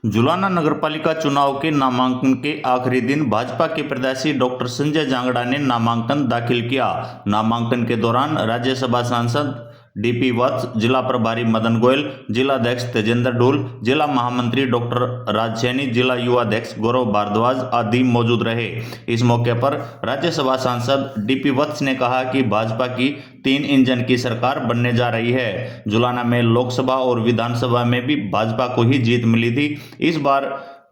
जुलाना नगरपालिका चुनाव के नामांकन के आखिरी दिन भाजपा के प्रत्याशी डॉक्टर संजय जांगड़ा ने नामांकन दाखिल किया। नामांकन के दौरान राज्यसभा सांसद डीपी वत्स, जिला प्रभारी मदन गोयल, जिला अध्यक्ष तेजेंद्र डोल, जिला महामंत्री डॉक्टर राज सैनी, जिला युवा अध्यक्ष गौरव भारद्वाज आदि मौजूद रहे। इस मौके पर राज्यसभा सांसद डीपी वत्स ने कहा कि भाजपा की 3 इंजन की सरकार बनने जा रही है। जुलाना में लोकसभा और विधानसभा में भी भाजपा को ही जीत मिली थी, इस बार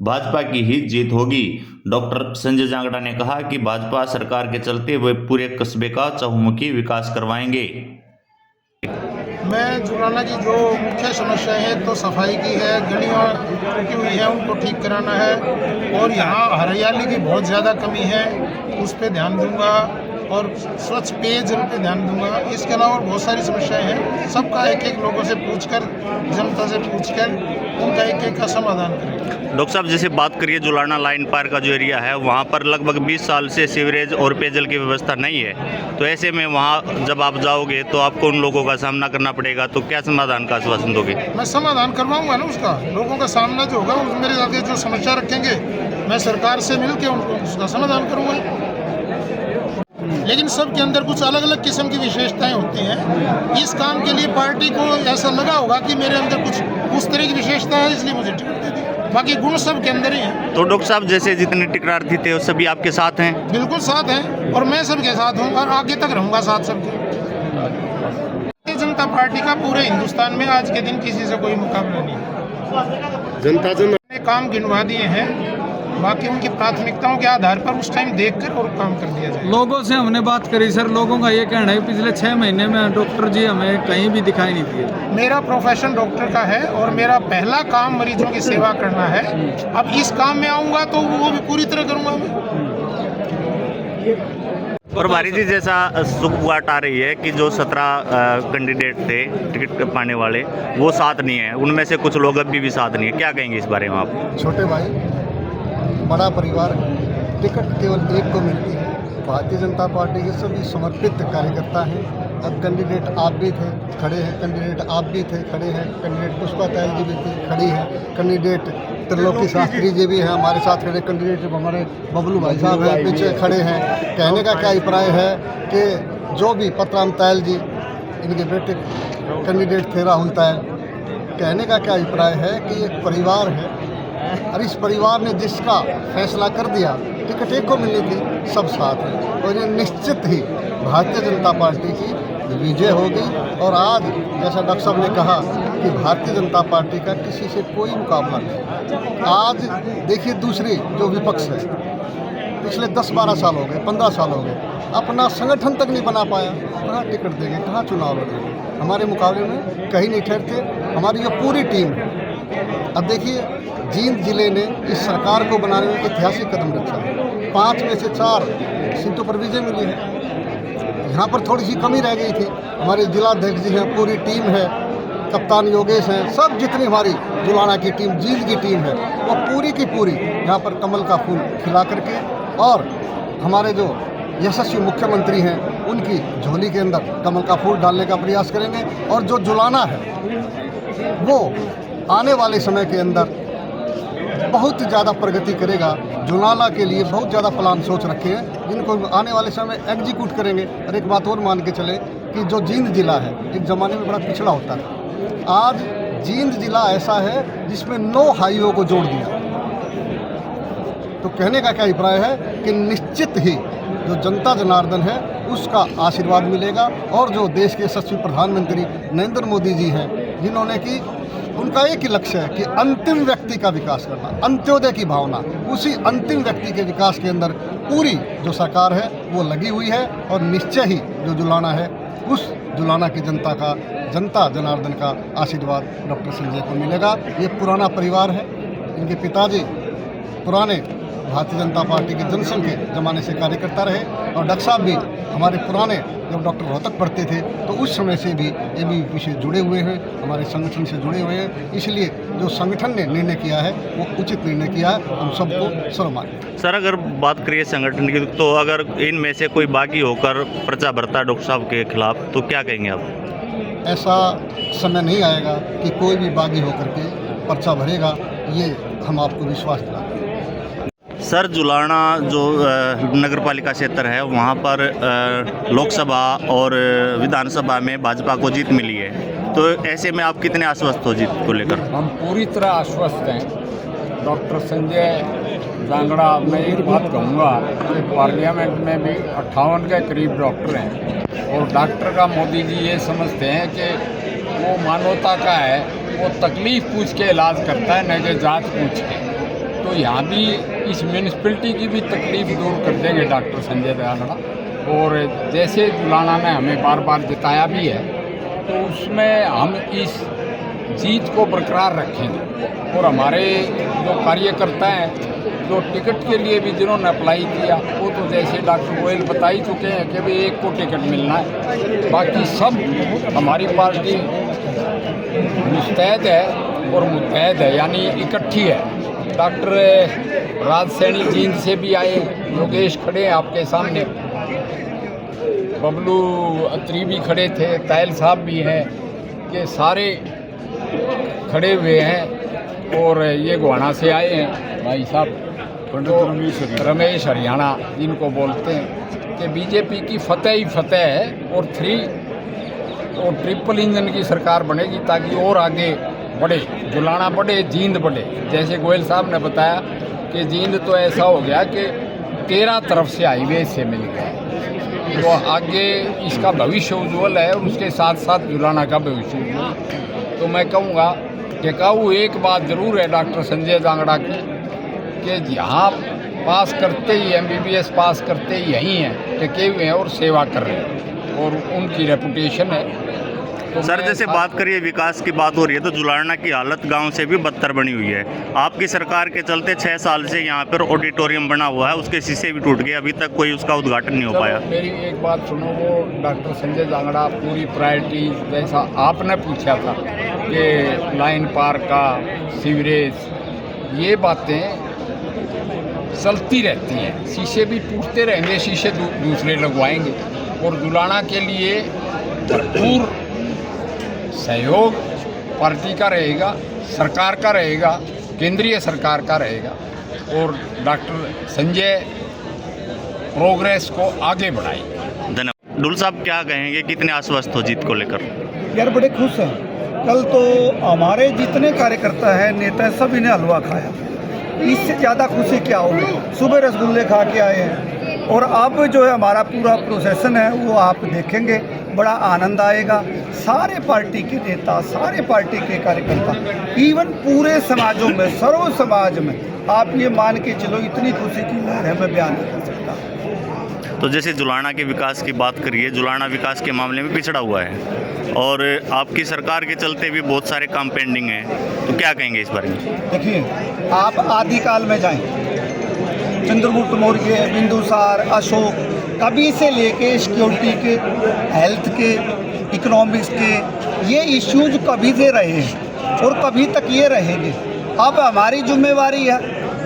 भाजपा की ही जीत होगी। डॉक्टर संजय जांगड़ा ने कहा कि भाजपा सरकार के चलते वे पूरे कस्बे का चहुमुखी विकास करवाएंगे। मैं जुलाना की जो मुख्य समस्या है तो सफाई की है, गलियाँ टूटी हुई हैं उनको ठीक कराना है, और यहाँ हरियाली की बहुत ज़्यादा कमी है, उस पर ध्यान दूंगा, और स्वच्छ पेयजल पे ध्यान दूंगा। इसके अलावा बहुत सारी समस्याएं हैं, सबका एक एक लोगों से पूछकर, जनता से पूछकर उनका एक एक का समाधान करेंगे। डॉक्टर साहब, जैसे बात करिए जुलाना लाइन पार का जो एरिया है वहाँ पर लगभग 20 साल से सीवरेज और पेयजल की व्यवस्था नहीं है, तो ऐसे में वहाँ जब आप जाओगे तो आपको उन लोगों का सामना करना पड़ेगा, तो क्या समाधान का आश्वासन दोगे? मैं समाधान करवाऊंगा ना उसका, लोगों का सामना जो होगा वो मेरे आगे जो समस्या रखेंगे मैं सरकार से मिल के उनको उसका समाधान करूँगा। लेकिन सबके अंदर कुछ अलग अलग किस्म की विशेषताएं होती हैं। इस काम के लिए पार्टी को ऐसा लगा होगा कि मेरे अंदर कुछ उस तरह की विशेषता है, इसलिए मुझे टिकट दे दी। बाकी गुण सब के अंदर ही हैं। तो डॉक्टर साहब, जैसे जितने टिकरार्थी थे वो सभी आपके साथ हैं? बिल्कुल साथ हैं, और मैं सबके साथ हूँ और आगे तक रहूँगा साथ सबके। भारतीय जनता पार्टी का पूरे हिंदुस्तान में आज के दिन किसी से कोई मुकाबला नहीं है। जनता ने काम गिनवा दिए हैं, बाकी उनकी प्राथमिकताओं के आधार पर उस टाइम देखकर और काम कर दिया जाए। लोगों से हमने बात करी सर, लोगों का ये कहना है पिछले 6 महीने में डॉक्टर जी हमें कहीं भी दिखाई नहीं दिए। मेरा प्रोफेशन डॉक्टर का है और मेरा पहला काम मरीजों की सेवा करना है। अब इस काम में आऊँगा तो वो भी पूरी तरह करूँगा मैं। प्रभारी जी, जैसा सुखवाट आ रही है कि जो 17 कैंडिडेट थे टिकट पाने वाले वो साथ नहीं है, उनमें से कुछ लोग अभी भी साथ नहीं है, क्या कहेंगे इस बारे में आप? छोटे भाई, बड़ा परिवार, टिकट केवल एक को मिलती है। भारतीय जनता पार्टी के सभी समर्पित कार्यकर्ता हैं। अब कैंडिडेट आप भी थे, खड़े हैं, कैंडिडेट आप भी थे, खड़े हैं, कैंडिडेट पुष्पा तायल जी भी थी, खड़ी हैं, कैंडिडेट त्रिलोकी शास्त्री जी भी हैं हमारे साथ खड़े, कैंडिडेट हमारे बबलू भाई साहब हैं पीछे खड़े हैं। कहने का क्या अभिप्राय है कि जो भी पतराम तायल जी, इनके बेटे कैंडिडेट थे राहुल तायल, कहने का क्या अभिप्राय है कि एक परिवार है और इस परिवार ने जिसका फैसला कर दिया टिकट एक को मिलनी थी, सब साथ हैं, और ये निश्चित ही भारतीय जनता पार्टी की विजय होगी। और आज जैसा डॉक्टर साहब ने कहा कि भारतीय जनता पार्टी का किसी से कोई मुकाबला नहीं। आज देखिए दूसरी जो विपक्ष है, पिछले 10-12 साल हो गए, 15 साल हो गए, अपना संगठन तक नहीं बना पाया, कहाँ टिकट देंगे, कहाँ चुनाव लड़ेंगे? हमारे मुकाबले में कहीं नहीं ठहरते। हमारी जो पूरी टीम है, अब देखिए जींद जिले ने इस सरकार को बनाने में ऐतिहासिक कदम रखा है। 5 में से 4 सीटों पर विजय मिली है। यहाँ पर थोड़ी सी कमी रह गई थी। हमारे जिलाध्यक्ष जी हैं, पूरी टीम है, कप्तान योगेश हैं, सब जितनी हमारी जुलाना की टीम, जींद की टीम है, वो पूरी की पूरी यहाँ पर कमल का फूल खिला करके, और हमारे जो यशस्वी मुख्यमंत्री हैं उनकी झोली के अंदर कमल का फूल डालने का प्रयास करेंगे। और जो जुलाना है वो आने वाले समय के अंदर बहुत ज़्यादा प्रगति करेगा। जुलाना के लिए बहुत ज़्यादा प्लान सोच रखे हैं, जिनको आने वाले समय एग्जीक्यूट करेंगे। और एक बात और मान के चले कि जो जींद जिला है एक ज़माने में बड़ा पिछड़ा होता है, आज जींद जिला ऐसा है जिसमें 9 हाईवे को जोड़ दिया। तो कहने का क्या अभिप्राय है कि निश्चित ही जो जनता जनार्दन है उसका आशीर्वाद मिलेगा। और जो देश के यशस्वी प्रधानमंत्री नरेंद्र मोदी जी हैं, जिन्होंने कि उनका एक ही लक्ष्य है कि अंतिम व्यक्ति का विकास करना, अंत्योदय की भावना, उसी अंतिम व्यक्ति के विकास के अंदर पूरी जो सरकार है वो लगी हुई है। और निश्चय ही जो जुलाना है उस जुलाना की जनता जनार्दन का आशीर्वाद डॉक्टर संजय को मिलेगा। ये पुराना परिवार है, इनके पिताजी पुराने भारतीय जनता पार्टी के जनसंघ के ज़माने से कार्यकर्ता रहे, और डॉक्टर साहब भी हमारे पुराने जब डॉक्टर रोहतक पढ़ते थे तो उस समय से भी ABVP से जुड़े हुए हैं, हमारे संगठन से जुड़े हुए हैं। इसलिए जो संगठन ने निर्णय किया है वो उचित निर्णय किया है, हम सबको सर्वमान्य। सर, अगर बात करिए संगठन की, तो अगर इनमें से कोई बागी होकर पर्चा भरता है डॉक्टर साहब के खिलाफ, तो क्या कहेंगे आप? ऐसा समय नहीं आएगा कि कोई भी बागी होकर के पर्चा भरेगा। ये हम आपको विश्वास दिलाते हैं। सर, जुलाना जो नगर पालिका क्षेत्र है वहाँ पर लोकसभा और विधानसभा में भाजपा को जीत मिली है, तो ऐसे में आप कितने आश्वस्त हो जीत को लेकर? हम पूरी तरह आश्वस्त हैं। डॉक्टर संजय जांगड़ा, मैं एक बात कहूँगा कि पार्लियामेंट में भी 58 के करीब डॉक्टर हैं और डॉक्टर का मोदी जी ये समझते हैं कि वो मानवता का है, वो तकलीफ़ पूछ के इलाज करता है, न कि जांच पूछ के। तो यहाँ भी इस म्यूनिसिपैलिटी की भी तकलीफ़ दूर कर देंगे डॉक्टर संजय जांगड़ा। और जैसे जुलाना ने हमें बार बार जिताया भी है, तो उसमें हम इस जीत को बरकरार रखेंगे। और हमारे जो कार्यकर्ता हैं, जो टिकट के लिए भी जिन्होंने अप्लाई किया, वो तो जैसे डॉक्टर गोयल बता ही चुके हैं कि भाई एक को टिकट मिलना है, बाकी सब हमारी पार्टी मुस्तैद है और मुतहद है, यानी इकट्ठी है। डॉक्टर राज सैनी जींद से भी आए, योगेश खड़े हैं आपके सामने, बबलू अत्री भी खड़े थे, तायल साहब भी हैं, कि सारे खड़े हुए हैं। और ये गोहाना से आए हैं भाई साहब पंडित रमेश हरियाणा, जिनको बोलते हैं, कि बीजेपी की फतेह ही फतेह है और 3 और ट्रिपल इंजन की सरकार बनेगी, ताकि और आगे बढ़े, जुलाना बढ़े, जींद बढ़े। जैसे गोयल साहब ने बताया कि जींद तो ऐसा हो गया कि 13 तरफ से हाईवे से मिल गया, तो आगे इसका भविष्य उज्ज्वल है और उसके साथ साथ जुलाना का भविष्य उज्ज्वल। तो मैं कहूँगा टिकाऊ एक बात ज़रूर है डॉक्टर संजय जांगड़ा की, कि यहाँ पास करते ही MBBS पास करते ही यहीं हैं, टिके हुए हैं और सेवा कर रहे हैं, और उनकी रेपुटेशन है। तो सर, जैसे बात करिए विकास की बात हो रही है, तो जुलाना की हालत गांव से भी बदतर बनी हुई है। आपकी सरकार के चलते 6 साल से यहाँ पर ऑडिटोरियम बना हुआ है, उसके शीशे भी टूट गए, अभी तक कोई उसका उद्घाटन नहीं हो पाया। मेरी एक बात सुनो, वो डॉक्टर संजय जांगड़ा पूरी प्रायोरिटी, जैसा आपने पूछा था कि लाइन पार का, सीवरेज, ये बातें चलती रहती हैं। शीशे भी टूटते रहेंगे, शीशे दूसरे लगवाएंगे। और जुलाना के लिए भरपूर सहयोग पार्टी का रहेगा, सरकार का रहेगा, केंद्रीय सरकार का रहेगा, और डॉक्टर संजय प्रोग्रेस को आगे बढ़ाएंगे। धन्यवाद। डुल साहब, क्या कहेंगे, कितने आश्वस्त हो जीत को लेकर? यार बड़े खुश हैं। कल तो हमारे जितने कार्यकर्ता हैं, नेता, सभी ने हलवा खाया, इससे ज़्यादा खुशी क्या होगी। सुबह रसगुल्ले खा के आए हैं, और अब जो है हमारा पूरा प्रोसेसन है वो आप देखेंगे, बड़ा आनंद आएगा। सारे पार्टी के नेता, सारे पार्टी के कार्यकर्ता, इवन पूरे समाजों में, सर्व समाज में, आप ये मान के चलो इतनी खुशी की लहर है, मैं बयान नहीं कर सकता। तो जैसे जुलाना के विकास की बात करिए, जुलाना विकास के मामले में पिछड़ा हुआ है और आपकी सरकार के चलते भी बहुत सारे काम पेंडिंग हैं, तो क्या कहेंगे इस बारे में? देखिए, आप आदिकाल में जाएं, चंद्रगुप्त मौर्य, बिंदुसार, अशोक, कभी से लेके सिक्योरिटी के, हेल्थ के, इकोनॉमिक्स के, ये इश्यूज कभी से रहे हैं और कभी तक ये रहेंगे। अब हमारी जिम्मेवारी है,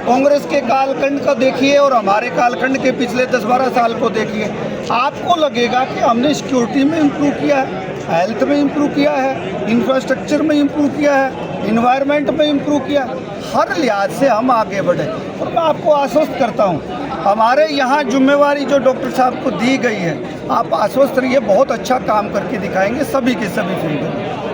कांग्रेस के कालखंड को देखिए और हमारे कालखंड के पिछले 10-12 साल को देखिए, आपको लगेगा कि हमने सिक्योरिटी में इम्प्रूव किया है, हेल्थ में इम्प्रूव किया है, इंफ्रास्ट्रक्चर में इम्प्रूव किया है, इन्वायरमेंट में इम्प्रूव किया, हर लिहाज से हम आगे बढ़े। और मैं आपको आश्वस्त करता हूँ, हमारे यहाँ जिम्मेवारी जो डॉक्टर साहब को दी गई है, आप आश्वस्त रहिए, बहुत अच्छा काम करके दिखाएंगे सभी के सभी फील्ड में।